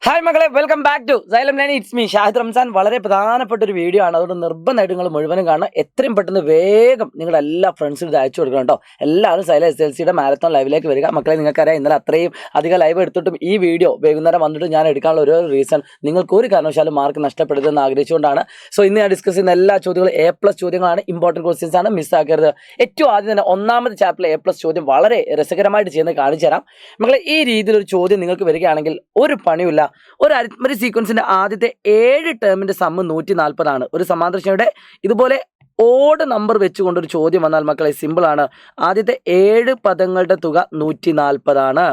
Hi മകളെ, welcome back to Xylem line. It's me Shahid Ramzan. വളരെ പ്രധാനപ്പെട്ട ഒരു വീഡിയോ ആണ്, അതുകൊണ്ട് നിർബന്ധമായിട്ട് നിങ്ങൾ മുഴുവനും കാണണം. എത്രയും പെട്ടെന്ന് വേഗം നിങ്ങളുടെ എല്ലാ ഫ്രണ്ട്സിനും ഇത് അയച്ചു കൊടുക്കണം കേട്ടോ. എല്ലാവരും സൈലം SLCയുടെ മാരത്തോൺ ലൈവിലേക്ക് വരിക. മക്കളെ, നിങ്ങൾക്കറിയാം ഇന്നലെ അത്രയും അധികം ലൈവ് എടുത്തിട്ടും ഈ വീഡിയോ വൈകുന്നേരം വന്നിട്ട് ഞാൻ എടുക്കാനുള്ള ഒരു റീസൺ നിങ്ങൾക്ക് ഒരു കാരണവശാലും മാർക്ക് നഷ്ടപ്പെടരുതെന്ന് ആഗ്രഹിച്ചുകൊണ്ടാണ്. സോ ഇന്ന് ഞാൻ ഡിസ്കസ് ചെയ്യുന്ന എല്ലാ ചോദ്യങ്ങളും A+ ചോദ്യങ്ങളാണ്, ഇമ്പോർട്ടൻറ്റ് ക്വസ്റ്റ്യൻസ് ആണ്, മിസ്സാക്കരുത്. ഏറ്റവും ആദ്യം തന്നെ ഒന്നാമത്തെ ചാപ്റ്ററിലെ A+ ചോദ്യം വളരെ രസകരമായിട്ട് ചെയ്യുന്നത് കാണിച്ചു തരാം. മക്കളെ, ഈ രീതിയിലൊരു ചോദ്യം നിങ്ങൾക്ക് വരികയാണെങ്കിൽ ഒരു പണിയില്ല. ഒരു അരിത്മെറ്റിക് സീക്വൻസിന്റെ ആദ്യത്തെ 7 ടേമിന്റെ സമ്മ് 140 ആണ്. ഒരു സമാന്തര ശ്രേണിയുടെ ഇതുപോലെ ഓഡ് നമ്പർ വെച്ചുകൊണ്ട് ഒരു ചോദ്യം വന്നാൽ മക്കളെ സിമ്പിൾ ആണ്. ആദ്യത്തെ 7 പദങ്ങളുടെ തുക 140 ആണ്.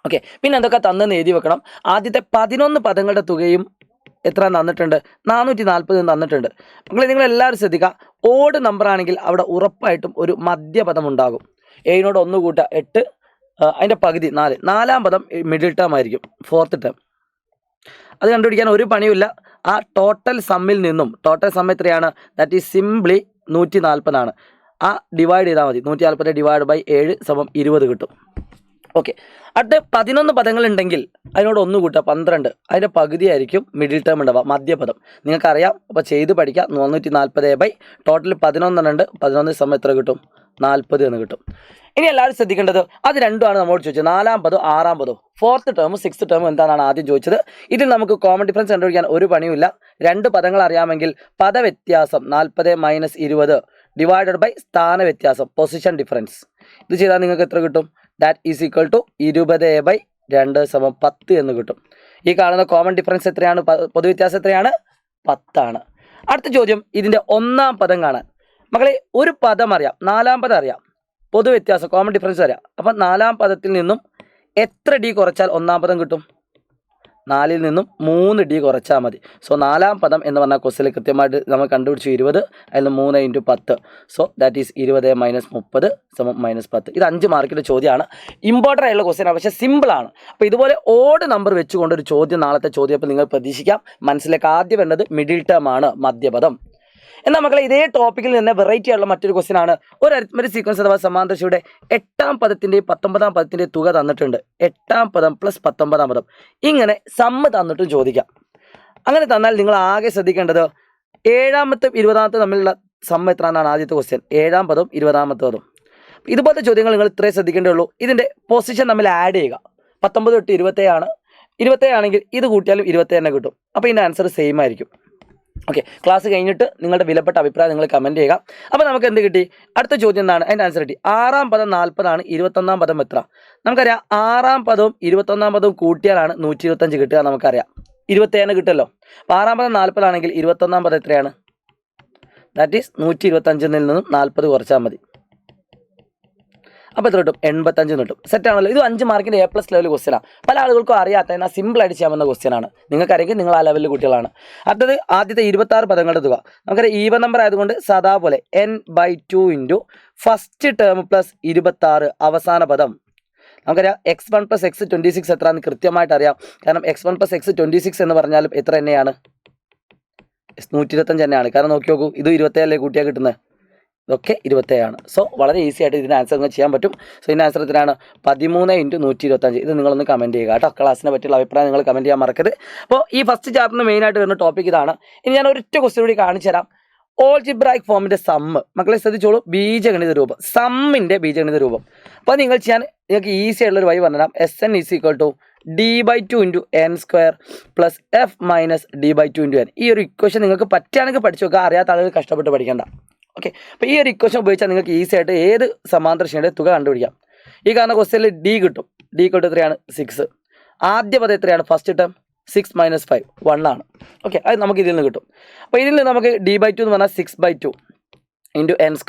ഓക്കെ, പിന്നെ എന്തൊക്കെ തന്നെന്ന് എഴുതി വെക്കണം. ആദ്യത്തെ 11 പദങ്ങളുടെ തുകയും എത്ര തന്നിട്ടുണ്ട്? 440 തന്നിട്ടുണ്ട്. മക്കളെ, നിങ്ങൾ എല്ലാവരും ശ്രദ്ധിക്കുക. ഓഡ് നമ്പർ ആണെങ്കിൽ അവിടെ ഉറപ്പായിട്ടും ഒരു മധ്യപദം ഉണ്ടാകും. 7നോട് 1 കൂട്ടുക 8, അതിൻ്റെ പകുതി 4. 4-ാം പദം മിഡിൽ ടേം ആയിരിക്കും, 4th ടേം. അത് കണ്ടുപിടിക്കാൻ ഒരു പണിയുമില്ല. ആ ടോട്ടൽ സമ്മിൽ നിന്നും ടോട്ടൽ സം എത്രയാണ്? ദാറ്റ് ഈസ് സിംപ്ലി 140 ആണ്. ആ ഡിവൈഡ് ചെയ്താൽ മതി. 140 ഡിവൈഡ് ബൈ 7 = 20 കിട്ടും. ഓക്കെ, അടുത്ത് 11 പദങ്ങളുണ്ടെങ്കിൽ അതിനോട് 1 കൂട്ടുക 12. അതിൻ്റെ പകുതി ആയിരിക്കും മിഡിൽ ടേം ഉണ്ടാവുക, മധ്യപദം. നിങ്ങൾക്കറിയാം. അപ്പോൾ ചെയ്ത് പഠിക്കാം. 440 ബൈ ടോട്ടൽ 11 ഉണ്ട്. 11 സം എത്ര കിട്ടും? 40 എന്ന് കിട്ടും. ഇനി എല്ലാവരും ശ്രദ്ധിക്കേണ്ടത് അത് രണ്ടുമാണ് നമ്മോട് ചോദിച്ചത്. 4-ാം പദവും 6-ാം പദവും. 4th ടേമും 6th ടേമും എന്താണെന്നാണ് ആദ്യം ചോദിച്ചത്. ഇതിൽ നമുക്ക് കോമൺ ഡിഫറൻസ് കണ്ടുപിടിക്കാൻ ഒരു പണിയുമില്ല. 2 പദങ്ങൾ അറിയാമെങ്കിൽ പദവ്യത്യാസം 40 - 20 ഡിവൈഡഡ് ബൈ സ്ഥാന വ്യത്യാസം, പൊസിഷൻ ഡിഫറൻസ്. ഇത് ചെയ്താൽ നിങ്ങൾക്ക് എത്ര കിട്ടും? ദാറ്റ് ഈസ് ഈക്വൽ ടു 20/2 = 10 എന്ന് കിട്ടും. ഈ കാണുന്ന കോമൺ ഡിഫറൻസ് എത്രയാണ്? പൊതുവ്യത്യാസം എത്രയാണ്? 10 ആണ്. അടുത്ത ചോദ്യം, ഇതിൻ്റെ 1-ാം പദം കാണാൻ. മക്കളെ, ഒരു പദം അറിയാം, 4-ാം പദം അറിയാം, പൊതുവ്യത്യാസം കോമൺ ഡിഫറൻസ് അറിയാം. അപ്പം 4-ാം പദത്തിൽ നിന്നും എത്ര ഡി കുറച്ചാൽ 1-ാം പദം കിട്ടും? 4-ൽ നിന്നും 3 ഡി കുറച്ചാൽ മതി. സോ 4-ാം പദം എന്ന് പറഞ്ഞാൽ ക്വസ്റ്റിൽ കൃത്യമായിട്ട് നമ്മൾ കണ്ടുപിടിച്ചു 20, അതിൽ 3 × 10. So that is 20 - 30 = -10. ഇത് 5 മാർക്കിൻ്റെ ചോദ്യമാണ്. ഇമ്പോർട്ടൻ്റ് ആയിട്ടുള്ള ക്വസ്റ്റ്യനാണ്, പക്ഷേ സിമ്പിളാണ്. അപ്പോൾ ഇതുപോലെ ഓഡ് നമ്പർ വെച്ചുകൊണ്ട് ഒരു ചോദ്യം നാളത്തെ ചോദ്യം അപ്പോൾ നിങ്ങൾ പ്രതീക്ഷിക്കാം. മനസ്സിലേക്ക് ആദ്യം വേണ്ടത് മിഡിൽ ടേം ആണ്, മധ്യപദം. എന്നാൽ മക്കളെ, ഇതേ ടോപ്പിക്കിൽ നിന്ന് വെറൈറ്റി ആയിട്ടുള്ള മറ്റൊരു ക്വസ്റ്റ്യൻ ആണ്. ഒരു അരിത്മെറ്റിക് സീക്വൻസ് അഥവാ സമാന്തര ശ്രേണിയുടെ 8-ാം പദത്തിൻ്റെയും 19-ാം പദത്തിൻ്റെയും തുക തന്നിട്ടുണ്ട്. 8-ാം പദം + 19-ാം പദം. ഇങ്ങനെ സമ്മ് തന്നിട്ടും ചോദിക്കാം. അങ്ങനെ തന്നാൽ നിങ്ങൾ ആകെ ശ്രദ്ധിക്കേണ്ടത് 7-ാമത്തെ 20-ാമത്തെ തമ്മിലുള്ള സമ്മ് എത്ര എന്നാണ് ആദ്യത്തെ ക്വസ്റ്റ്യൻ. 7-ാം പദവും 20-ാമത്തെ പദവും. ഇതുപോലത്തെ ചോദ്യങ്ങൾ നിങ്ങൾ ഇത്രയും ശ്രദ്ധിക്കേണ്ടേ ഉള്ളൂ. ഇതിൻ്റെ പൊസിഷൻ തമ്മിൽ ആഡ് ചെയ്യുക. 19 തൊട്ട് 27 ആണ്. 27 ആണെങ്കിൽ ഇത് കൂട്ടിയാലും 27 തന്നെ കിട്ടും. അപ്പോൾ ഇതിൻ്റെ ആൻസർ സെയിം ആയിരിക്കും. ഓക്കെ, ക്ലാസ് കഴിഞ്ഞിട്ട് നിങ്ങളുടെ വിലപ്പെട്ട അഭിപ്രായം നിങ്ങൾ കമൻറ്റ് ചെയ്യുക. അപ്പോൾ നമുക്ക് എന്ത് കിട്ടി? അടുത്ത ചോദ്യം എന്താണ്? അതിൻ്റെ ആൻസർ കിട്ടി. 6-ാം പദം 40 ആണ്. 21-ാം പദം എത്ര? നമുക്കറിയാം. 6-ാം പദവും 21-ാം പദവും കൂട്ടിയാലാണ് 125 കിട്ടുക. നമുക്കറിയാം 27 കിട്ടുമല്ലോ. അപ്പോൾ 6-ാം പദം 40 ആണെങ്കിൽ 21-ാം പദം എത്രയാണ്? ദാറ്റ് ഈസ് 125-ൽ നിന്നും 40 കുറച്ചാൽ മതി. അപ്പോൾ എത്ര കിട്ടും? 85 കിട്ടും. സെറ്റാണല്ലോ. ഇത് 5 മാർക്കിൻ്റെ A+ ലെവൽ ക്വസ്റ്റ്യനാണ്. പല ആളുകൾക്കും അറിയാത്ത, എന്നാൽ സിമ്പിളായിട്ട് ചെയ്യാവുന്ന ക്വസ്റ്റ്യനാണ്. നിങ്ങൾക്കറിയെങ്കിൽ നിങ്ങൾ ആ ലെവലിൽ കുട്ടികളാണ്. അടുത്തത് ആദ്യത്തെ 26 പദങ്ങളുടെ തുക. നമുക്കറിയാം ഈവൻ നമ്പർ ആയതുകൊണ്ട് സാധാ പോലെ n/2 × ഫസ്റ്റ് ടേം + 26 അവസാന പദം. നമുക്കറിയാം x1 + x 26 എത്രയാണെന്ന് കൃത്യമായിട്ട് അറിയാം. കാരണം x1 + x 26 എന്ന് പറഞ്ഞാലും എത്ര തന്നെയാണ്? 125 തന്നെയാണ്. കാരണം നോക്കി നോക്കൂ, ഇത് 27 കൂട്ടിയാൽ കിട്ടുന്നത്. ഇതൊക്കെ 27 ആണ്. സോ വളരെ ഈസി ആയിട്ട് ഇതിൻ്റെ ആൻസർ നിങ്ങൾ ചെയ്യാൻ പറ്റും. സോ ഇതിൻ്റെ ആൻസർ എത്രയാണ്? 13 × 125. ഇത് നിങ്ങളൊന്ന് കമൻറ്റ് ചെയ്യുക കേട്ടോ. ക്ലാസ്സിനെ പറ്റിയുള്ള അഭിപ്രായം നിങ്ങൾ കമൻറ്റ് ചെയ്യാൻ മറക്കരുത്. അപ്പോൾ ഈ ഫസ്റ്റ് ചാപ്റ്ററിന് മെയിനായിട്ട് വരുന്ന ടോപ്പിക് ഇതാണ്. ഇനി ഞാൻ ഒരൊറ്റ ക്വസ്റ്റ്യൻ കൂടി കാണിച്ചു തരാം. ഓൾജിബ്രായിക് ഫോമിൻ്റെ സമ്മ്. മക്കളെ ശ്രദ്ധിച്ചോളൂ, ബീജഗണിത രൂപം, സമ്മിൻ്റെ ബീജഗണിത രൂപം. അപ്പോൾ നിങ്ങൾ ചെയ്യാൻ നിങ്ങൾക്ക് ഈസി ആയിട്ടുള്ളൊരു വഴി പറഞ്ഞുതരാം. Sn = d/2 × n² + f - d/2 × n. ഈ ഒരു ഇക്വേഷൻ നിങ്ങൾക്ക് പറ്റുകയാണെങ്കിൽ പഠിച്ചു നോക്കുക. അറിയാത്ത ആളുകൾ കഷ്ടപ്പെട്ട് പഠിക്കേണ്ട. ഓക്കെ, അപ്പോൾ ഈ ഒരു ഇക്വേഷൻ ഉപയോഗിച്ചാൽ നിങ്ങൾക്ക് ഈസി ആയിട്ട് ഏത് സമാന്തര ശ്രേണിയുടെ തുക കണ്ടുപിടിക്കാം. ഈ കാണുന്ന ക്വസ്റ്റ്യനിൽ ഡി കിട്ടും. ഡി എത്രയാണ്? 6. ആദ്യ പദം എത്രയാണ്? ഫസ്റ്റ് ടേം 6 - 5 1 ആണ്. ഓക്കെ, അത് നമുക്ക് ഇതിൽ നിന്ന് കിട്ടും. അപ്പോൾ ഇതിൽ നിന്ന് നമുക്ക് d/2 എന്ന് പറഞ്ഞാൽ 6/2 × n² +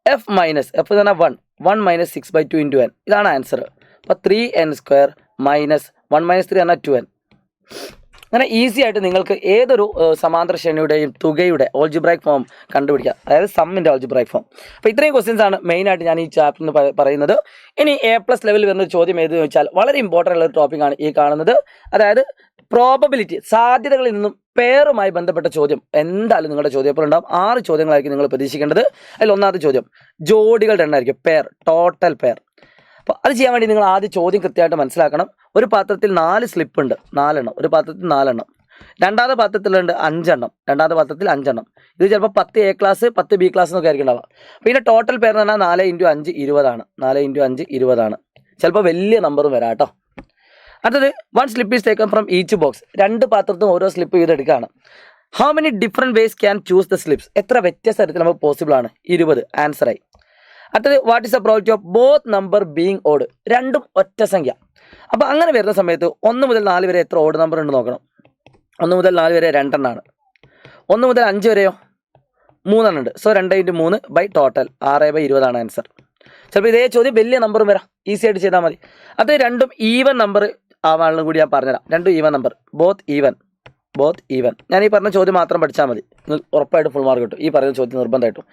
f - f എന്ന് പറഞ്ഞാൽ 1 - 6/2 × n. ഇതാണ് ആൻസർ. അപ്പോൾ 3n² - 1 - 3 എന്നാൽ 2n. അങ്ങനെ ഈസി ആയിട്ട് നിങ്ങൾക്ക് ഏതൊരു സമാന്തര ശ്രേണിയുടെയും തുകയുടെ ഓൾജിബ്രായിക് ഫോം കണ്ടുപിടിക്കാം, അതായത് സമ്മിൻ്റെ ഓൾജിബ്രായിക് ഫോം. അപ്പോൾ ഇത്രയും ക്വസ്റ്റ്യൻസ് ആണ് മെയിനായിട്ട് ഞാൻ ഈ ചാപ്റ്ററിന് പറയുന്നത്. ഇനി A+ ലെവലിൽ വരുന്ന ചോദ്യം ഏതെന്ന് ചോദിച്ചാൽ വളരെ ഇമ്പോർട്ടൻ്റ് ഉള്ള ഒരു ടോപ്പിക്കാണ് ഈ കാണുന്നത്. അതായത് പ്രോബബിലിറ്റി, സാധ്യതകളിൽ നിന്നും പെയറുമായി ബന്ധപ്പെട്ട ചോദ്യം എന്തായാലും നിങ്ങളുടെ ചോദ്യപേപ്പർ ഉണ്ടാകും. 6 ചോദ്യങ്ങളായിരിക്കും നിങ്ങൾ പ്രതീക്ഷിക്കേണ്ടത്. അതിൽ ഒന്നാമത്തെ ചോദ്യം ജോഡികളുടെ എണ്ണമായിരിക്കും, പെയർ, ടോട്ടൽ പെയർ. അപ്പോൾ അത് ചെയ്യാൻ വേണ്ടി നിങ്ങൾ ആദ്യം ചോദ്യം കൃത്യമായിട്ട് മനസ്സിലാക്കണം. ഒരു പാത്രത്തിൽ 4 സ്ലിപ്പ് ഉണ്ട്, 4 ഒരു പാത്രത്തിൽ 4 രണ്ടാമത്തെ പാത്രത്തിലുണ്ട് 5 രണ്ടാമത്തെ പാത്രത്തിൽ 5 ഇത് ചിലപ്പോൾ 10 A ക്ലാസ് 10 B ക്ലാസ് എന്നൊക്കെ ആയിരിക്കും ഉണ്ടാവുക. അപ്പോൾ ഇതിൻ്റെ ടോട്ടൽ പേര് എന്ന് പറഞ്ഞാൽ 4 × 5 20 4 × 5 20 ചിലപ്പോൾ വലിയ നമ്പറും വരാം കേട്ടോ. അടുത്തത് 1 slip is taken from each box. 2 പാത്രത്തും ഓരോ സ്ലിപ്പ് ചെയ്ത് എടുക്കുകയാണ്. How many different ways can choose the slips? എത്ര വ്യത്യസ്ത തരത്തിൽ നമുക്ക് പോസിബിൾ ആണ്? 20 ആൻസറായി. അടുത്തത് what is the probability of both number being odd? രണ്ടും ഒറ്റ സംഖ്യ. അപ്പോൾ അങ്ങനെ വരുന്ന സമയത്ത് 1 മുതൽ 4 വരെ എത്ര ഓഡ് നമ്പർ ഉണ്ട് നോക്കണം. 1 മുതൽ 4 വരെ 2 ആണ്. 1 മുതൽ 5 വരെയോ 3 ഉണ്ട്. സോ 2 × 3 ബൈ ടോട്ടൽ 6/20 ആണ് ആൻസർ. ചിലപ്പോൾ ഇതേ ചോദ്യം വലിയ നമ്പറും വരാം, ഈസി ആയിട്ട് ചെയ്താൽ മതി. അത് രണ്ടും ഈവൻ നമ്പർ ആവാനും കൂടി ഞാൻ പറഞ്ഞുതരാം. രണ്ടും ഈവൻ നമ്പർ, ബോത്ത് ഈവൻ. ഞാൻ ഈ പറഞ്ഞ ചോദ്യം മാത്രം പഠിച്ചാൽ മതി, ഉറപ്പായിട്ട് ഫുൾ മാർക്ക് കിട്ടും. ഈ പറയുന്ന ചോദ്യം നിർബന്ധമായിട്ടും.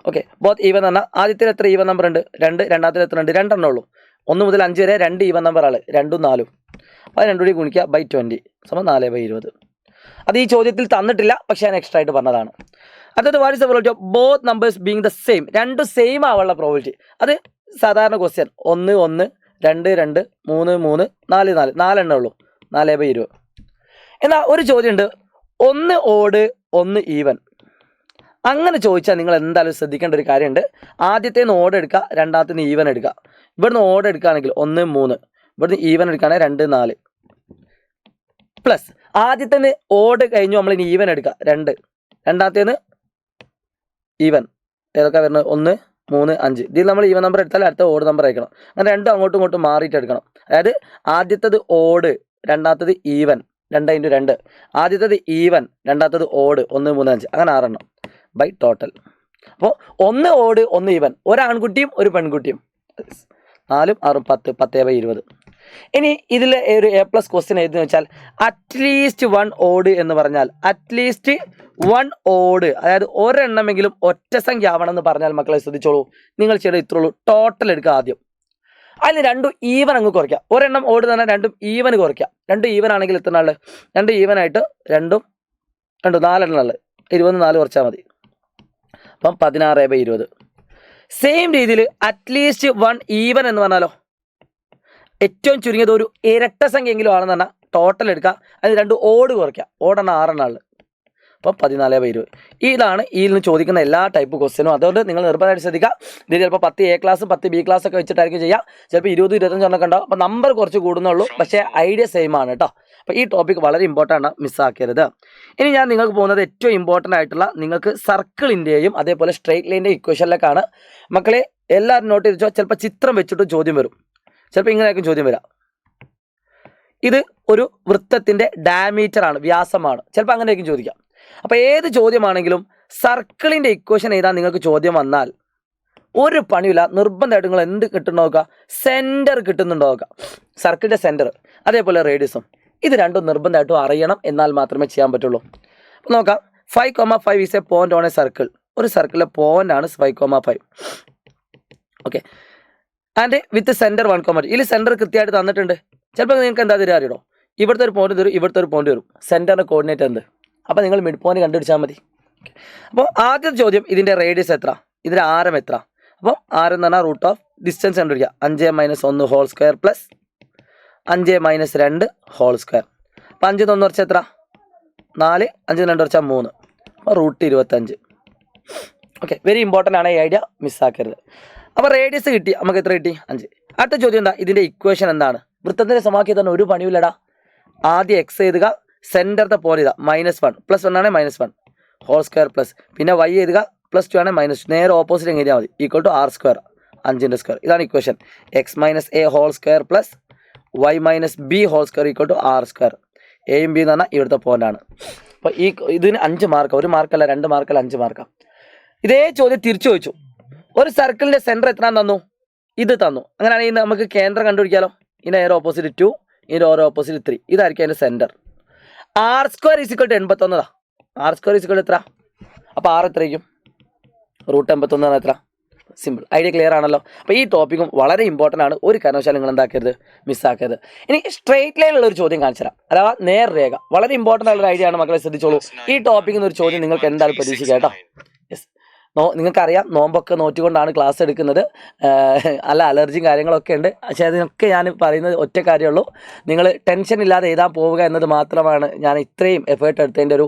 ഓക്കെ, ബോത്ത് ഈവൻ എന്ന് പറഞ്ഞാൽ ആദ്യത്തിൽ എത്ര ഈവൻ നമ്പർ ഉണ്ട്? 2. രണ്ടാമത്തിൽ എത്ര ഉണ്ട്? 2 ഉള്ളൂ. 1 മുതൽ 5 വരെ 2 ഈവൻ നമ്പർ ആൾ, 2ഉം 4ഉം. അപ്പോൾ അത് 2 കൂടി ഗുണിക്കുക ബൈ 20 = 4/20. അത് ഈ ചോദ്യത്തിൽ തന്നിട്ടില്ല, പക്ഷേ ഞാൻ എക്സ്ട്രാ ആയിട്ട് പറഞ്ഞതാണ്. അടുത്തത് what is the probability of both numbers being the same? രണ്ടും സെയിം ആവാനുള്ള പ്രോബബിലിറ്റി. അത് സാധാരണ ക്വസ്റ്റ്യൻ 1 1 2 2 3 3 4 4 4 ഉള്ളൂ, 4/20. എന്നാൽ ഒരു ചോദ്യമുണ്ട്, 1 ഓഡ് 1 ഈവൻ. അങ്ങനെ ചോദിച്ചാൽ നിങ്ങൾ എന്തായാലും ശ്രദ്ധിക്കേണ്ട ഒരു കാര്യമുണ്ട്. ആദ്യത്തേന്ന് ഓഡ് എടുക്കുക, രണ്ടാമത്തേന്ന് ഈവൻ എടുക്കുക. ഇവിടുന്ന് ഓഡ് എടുക്കുകയാണെങ്കിൽ 1 3, ഇവിടുന്ന് ഈവൻ എടുക്കുകയാണെങ്കിൽ 2 4 പ്ലസ് ആദ്യത്തേന്ന് ഓഡ് കഴിഞ്ഞു നമ്മൾ ഇനി ഈവൻ എടുക്കുക 2, രണ്ടാമത്തേന്ന് ഈവൻ ഏതൊക്കെ വരുന്നത്? 1 3 5. ഇതിൽ നമ്മൾ ഈവൻ നമ്പർ എടുത്താൽ അടുത്ത ഓഡ് നമ്പർ അയക്കണം. അങ്ങനെ രണ്ടും അങ്ങോട്ടും ഇങ്ങോട്ടും മാറിയിട്ട് എടുക്കണം. അതായത് ആദ്യത്തേത് ഓഡ്, രണ്ടാമത്തേത് ഈവൻ, 2 × 2. ആദ്യത്തേത് ഈവൻ, രണ്ടാമത്തേത് ഓഡ്, 1 3 5, അങ്ങനെ 6 ബൈ ടോട്ടൽ. അപ്പോൾ 1 ഓഡ് 1 ഈവൻ, ഒരു ആൺകുട്ടിയും ഒരു പെൺകുട്ടിയും, 4 6 10 10/20. ഇനി ഇതിൽ ഒരു A+ ക്വസ്റ്റ്യൻ ഏതെന്ന് വെച്ചാൽ അറ്റ്ലീസ്റ്റ് 1 ഓഡ് എന്ന് പറഞ്ഞാൽ അറ്റ്ലീസ്റ്റ് 1 ഓഡ്, അതായത് ഒരെണ്ണമെങ്കിലും ഒറ്റ സംഖ്യ ആവണം എന്ന് പറഞ്ഞാൽ മക്കളെ ശ്രദ്ധിച്ചോളൂ. നിങ്ങൾ ചെയ്യേണ്ടത് ഇത്രേ ഉള്ളൂ, ടോട്ടൽ എടുക്കുക ആദ്യം. അതിന് 2 ഈവൻ അങ്ങ് കുറയ്ക്കുക. ഒരെണ്ണം ഓട് തന്നെ 2 ഈവൻ കുറയ്ക്കുക. 2 ഈവൻ ആണെങ്കിൽ എത്ര നാൾ? 2 ഈവൻ ആയിട്ട് 2 4 20 4 കുറച്ചാൽ മതി. അപ്പം 16/20. സെയിം രീതിയിൽ അറ്റ്ലീസ്റ്റ് 1 ഈവൻ എന്ന് പറഞ്ഞാലോ ഏറ്റവും ചുരുങ്ങിയത് ഒരു ഇരട്ട സംഖ്യയെങ്കിലും ആണെന്ന് പറഞ്ഞാൽ ടോട്ടൽ എടുക്കുക. അതിന് 2 ഓട് കുറയ്ക്കുക. ഓടെണ്ണം 6 അപ്പം 14/20. ഇതാണ് ഇതിൽ നിന്ന് ചോദിക്കുന്ന എല്ലാ ടൈപ്പ് ക്വസ്റ്റ്യനും. അതുകൊണ്ട് നിങ്ങൾ നിർബന്ധമായിട്ട് ശ്രദ്ധിക്കുക. ഇത് ചിലപ്പോൾ 10 A ക്ലാസ് 10 B ക്ലാസ് ഒക്കെ വെച്ചിട്ടായിരിക്കും ചെയ്യുക. ചിലപ്പോൾ 20 25 ഉണ്ടാവും. അപ്പോൾ നമ്പർ കുറച്ച് കൂടുന്നുള്ളൂ, പക്ഷേ ഐഡിയ സെയിം ആണ് കേട്ടോ. അപ്പോൾ ഈ ടോപ്പിക് വളരെ ഇമ്പോർട്ടൻ്റ് ആണ്, മിസ്സാക്കരുത്. ഇനി ഞാൻ നിങ്ങൾക്ക് പോകുന്നത് ഏറ്റവും ഇമ്പോർട്ടൻ്റ് ആയിട്ടുള്ള നിങ്ങൾക്ക് സർക്കിളിൻ്റെയും അതേപോലെ സ്ട്രെയിറ്റ് ലൈൻ്റെയും ഇക്വേഷനിലേക്കാണ്. മക്കളെ എല്ലാവരും നോട്ട് ചെയ്ത് വെച്ചോ. ചിലപ്പോൾ ചിത്രം വെച്ചിട്ട് ചോദ്യം വരും, ചിലപ്പോൾ ഇങ്ങനെയായിരിക്കും ചോദ്യം വരിക. ഇത് ഒരു വൃത്തത്തിൻ്റെ ഡയമീറ്റർ ആണ്, വ്യാസമാണ്. ചിലപ്പോൾ അങ്ങനെയായിരിക്കും ചോദിക്കാം. അപ്പോൾ ഏത് ചോദ്യമാണെങ്കിലും സർക്കിളിൻ്റെ ഇക്വേഷൻ എഴുതാൻ നിങ്ങൾക്ക് ചോദ്യം വന്നാൽ ഒരു പണിയില്ല, നിർബന്ധമായിട്ട് നിങ്ങൾ എന്ത് കിട്ടുന്നു നോക്കുക, സെൻറ്റർ കിട്ടുന്നുണ്ടോ നോക്കുക. സർക്കിളിൻ്റെ സെൻറ്റർ അതേപോലെ റേഡിയസും, ഇത് രണ്ടും നിർബന്ധമായിട്ടും അറിയണം, എന്നാൽ മാത്രമേ ചെയ്യാൻ പറ്റുള്ളൂ. അപ്പോൾ നോക്കാം, 5,5 is A point on A circle. ഒരു സർക്കിളിലെ പോയിന്റ് ആണ് 5,5. Okay, and with centre 1,2. ഇതിൽ സെൻറ്റർ കൃത്യമായിട്ട് തന്നിട്ടുണ്ട്. ചിലപ്പോൾ നിങ്ങൾക്ക് എന്താ തരിക അറിയണോ? ഇവിടുത്തെ ഒരു പോയിന്റ് തരും, ഇവിടുത്തെ ഒരു പോയിന്റ് വരും. സെൻറ്ററിൻ്റെ കോർഡിനേറ്റ് എന്ത്? അപ്പോൾ നിങ്ങൾ മിഡ് പോയിന്റ് കണ്ടുപിടിച്ചാൽ മതി. അപ്പോൾ ആദ്യത്തെ ചോദ്യം, ഇതിൻ്റെ റേഡിയസ് എത്ര, ഇതിൻ്റെ ആരം എത്ര? അപ്പോൾ ആരം എന്ന് പറഞ്ഞാൽ റൂട്ട് ഓഫ് ഡിസ്റ്റൻസ് കണ്ടുപിടിക്കുക. 5 - 1 whole square plus 5 - 2 whole square. അപ്പോൾ 5 1 കുറച്ച് എത്ര? 4. 5 2 കുറച്ചാൽ 3. അപ്പോൾ റൂട്ട് 25. ഓക്കെ, വെരി ഇമ്പോർട്ടൻ്റ് ആണ്, ഈ ഐഡിയ മിസ്സാക്കരുത്. അപ്പോൾ റേഡിയസ് കിട്ടി, നമുക്ക് എത്ര കിട്ടി? 5. അടുത്ത ചോദ്യം എന്താ? ഇതിൻ്റെ ഇക്വേഷൻ എന്താണ്? വൃത്തത്തിൻ്റെ സമവാക്യം തന്നെ ഒരു പണിയില്ലടാ. ആദ്യം എക്സ് എഴുതുക, സെൻറ്ററത്തെ പോലെ ഇതാ -1 +1 ആണ് -1 ഹോൾ സ്ക്വയർ പ്ലസ് പിന്നെ y എഴുതുക +2 ആണ് -2, നേരെ ഓപ്പോസിറ്റ് എഴുതിയാൽ മതി, = r², 5ൻ്റെ സ്ക്വയർ. ഇതാണ് equation. x - a whole square plus y - b whole square = r². എയും ബി എന്ന് പറഞ്ഞാൽ ഇവിടുത്തെ പോയിൻ്റാണ്. അപ്പോൾ ഇതിന് 5 മാർക്ക്, 1 മാർക്കല്ല 2 മാർക്കല്ല 5 മാർക്കാണ്. ഇതേ ചോദ്യം തിരിച്ചു ചോദിച്ചു. ഒരു സർക്കിളിൻ്റെ സെൻറ്റർ എത്ര തന്നു? ഇത് തന്നു. അങ്ങനെയാണെങ്കിൽ നമുക്ക് കേന്ദ്രം കണ്ടുപിടിക്കാമല്ലോ. ഇതിൻ്റെ നേരെ ഓപ്പോസിറ്റ് 2, ഇതിൻ്റെ ഓരോ ഓപ്പോസിറ്റ് 3. ഇതായിരിക്കും അതിൻ്റെ സെൻറ്റർ. r² = 81. r² എത്ര? അപ്പോൾ r എത്രയ്ക്കും? റൂട്ട് 81 എത്ര? സിമ്പിൾ. ഐഡിയ ക്ലിയർ ആണല്ലോ. അപ്പോൾ ഈ ടോപ്പിക്കും വളരെ ഇമ്പോർട്ടൻ്റ് ആണ്, ഒരു കാരണവശാലും നിങ്ങൾ എന്താക്കരുത്, മിസ്സാക്കരുത്. ഇനി സ്ട്രെയിറ്റ് ലൈനുള്ള ഒരു ചോദ്യം കാണിച്ചു തരാം, അഥവാ നേർരേഖ. വളരെ ഇമ്പോർട്ടൻ്റ് ആയിട്ടുള്ള ഐഡിയ ആണ്, മക്കളെ ശ്രദ്ധിച്ചോളൂ. ഈ ടോപ്പിക്കിൽ നിന്ന് ഒരു ചോദ്യം നിങ്ങൾക്ക് എന്തായാലും പ്രതീക്ഷിക്കാം കേട്ടോ. യെസ്, നിങ്ങൾക്കറിയാം നോമ്പൊക്കെ നോറ്റുകൊണ്ടാണ് ക്ലാസ് എടുക്കുന്നത്. അല്ല അലർജിയും കാര്യങ്ങളൊക്കെ ഉണ്ട്. പക്ഷേ അതിനൊക്കെ ഞാൻ പറയുന്നത് ഒറ്റ കാര്യമുള്ളൂ, നിങ്ങൾ ടെൻഷൻ ഇല്ലാതെ എഴുതാൻ പോവുക എന്നത് മാത്രമാണ് ഞാൻ ഇത്രയും എഫേർട്ട് എടുത്തതിൻ്റെ ഒരു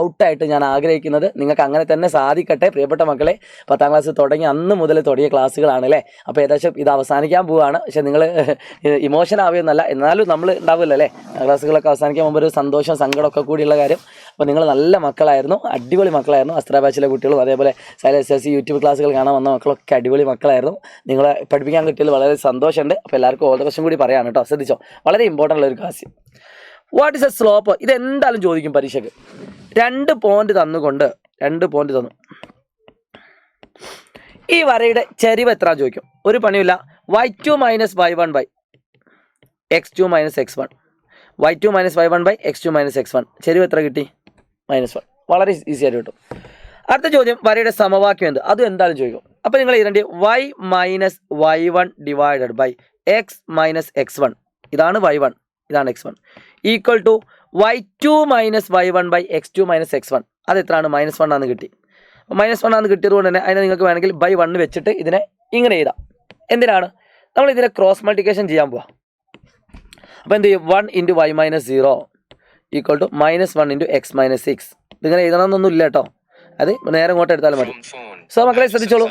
ഔട്ടായിട്ട് ഞാൻ ആഗ്രഹിക്കുന്നത്. നിങ്ങൾക്ക് അങ്ങനെ തന്നെ സാധിക്കട്ടെ പ്രിയപ്പെട്ട മക്കളെ. 10ാം ക്ലാസ് തുടങ്ങി അന്ന് മുതൽ തുടങ്ങിയ ക്ലാസ്സുകളാണ് അല്ലേ. അപ്പോൾ ഏകദേശം ഇത് അവസാനിക്കാൻ പോവുകയാണ്. പക്ഷേ നിങ്ങൾ ഇമോഷൻ ആവുകയെന്നല്ല, എന്നാലും നമ്മൾ ഉണ്ടാവില്ല അല്ലേ ക്ലാസ്സുകളൊക്കെ അവസാനിക്കാൻ മുമ്പ് ഒരു സന്തോഷം സങ്കടമൊക്കെ കൂടിയുള്ള കാര്യം. അപ്പോൾ നിങ്ങൾ നല്ല മക്കളായിരുന്നു, അടിപൊളി മക്കളായിരുന്നു. അസ്ത്ര ബാച്ചിലെ കുട്ടികളും അതേപോലെ SLC യൂട്യൂബ് ക്ലാസ്സുകൾ കാണാൻ വന്ന മക്കളൊക്കെ അടിപൊളി മക്കളായിരുന്നു. നിങ്ങളെ പഠിപ്പിക്കാൻ കിട്ടിയതിൽ വളരെ സന്തോഷമുണ്ട്. അപ്പോൾ എല്ലാവർക്കും ഓൾ ദ ബെസ്റ്റ് കൂടി പറയാണ് കേട്ടോ. ശ്രദ്ധിച്ചോ, വളരെ ഇമ്പോർട്ടൻ്റ് ഉള്ള ഒരു കാര്യം. What is A slope? ഇത് എന്തായാലും ചോദിക്കും പരീക്ഷയ്ക്ക്. 2 പോയിന്റ് തന്നുകൊണ്ട് 2 പോയിന്റ് തന്നു, ഈ വരയുടെ ചരിവ് എത്ര ചോദിക്കും. ഒരു പണിയില്ല. y2 minus y1 by x2 minus x1, y2 minus y1 by x2 minus x1, ചരിവ് എത്ര കിട്ടി? -1. വളരെ ഈസി ആയിട്ട് കിട്ടും. അടുത്ത ചോദ്യം, വരയുടെ സമവാക്യം എന്ത്? അതും എന്തായാലും ചോദിക്കും. അപ്പോൾ നിങ്ങൾ എഴുതേണ്ടി y minus y1 divided by x minus x1, ഇതാണ് y1, ഇതാണ് x1, equal to y2 minus y1 by x2 minus x1. അത് എത്രയാണ്? -1 ആണെന്ന് കിട്ടി. -1 ആണെന്ന് കിട്ടിയത് കൊണ്ട് തന്നെ അതിനെ നിങ്ങൾക്ക് വേണമെങ്കിൽ ബൈ 1 വെച്ചിട്ട് ഇതിനെ ഇങ്ങനെ എഴുതാം. എന്തിനാണ്? നമ്മൾ ഇതിനെ ക്രോസ് മൾട്ടിപ്ലിക്കേഷൻ ചെയ്യാൻ പോവാം. അപ്പോൾ എന്ത് ചെയ്യും? 1 into y minus 0 equal to -1 into x minus 6. ഇതിങ്ങനെ എഴുതണമെന്നൊന്നും ഇല്ല കേട്ടോ, അത് നേരെ ഇങ്ങോട്ട് എടുത്താലും മതി. സോ മക്കളെ ശ്രദ്ധിച്ചോളൂ,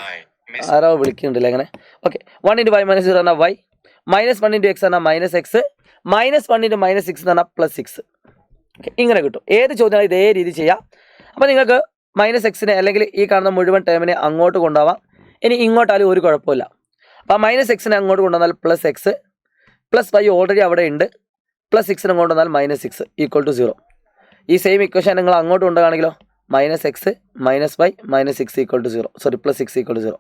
ആരോ വിളിക്കുന്നുണ്ടല്ലേ അങ്ങനെ. ഓക്കെ, 1 ഇൻറ്റു y മൈനസ് 0 എന്നാൽ y, -1 ഇൻറ്റു x എന്നാൽ -x, -1 ഇൻറ്റു -6 എന്ന് പറഞ്ഞാൽ +6. ഓക്കെ, ഇങ്ങനെ കിട്ടും. ഏത് ചോദ്യമാണ് ഇതേ രീതി ചെയ്യാം. അപ്പോൾ നിങ്ങൾക്ക് -x അല്ലെങ്കിൽ ഈ കാണുന്ന മുഴുവൻ ടേമിനെ അങ്ങോട്ട് കൊണ്ടുപോവാം. ഇനി ഇങ്ങോട്ടാലും ഒരു കുഴപ്പമില്ല. അപ്പോൾ -x അങ്ങോട്ട് കൊണ്ടുവന്നാൽ +x, +y ഓൾറെഡി അവിടെ ഉണ്ട്, +6 കൊണ്ടുവന്നാൽ -6 ഈക്വൽ ടു 0. ഈ സെയിം ഇക്വേഷൻ നിങ്ങൾ അങ്ങോട്ട് കൊണ്ടുപോവുകയാണെങ്കിലോ -x -y -6 equal to 0, sorry +6 equal to 0.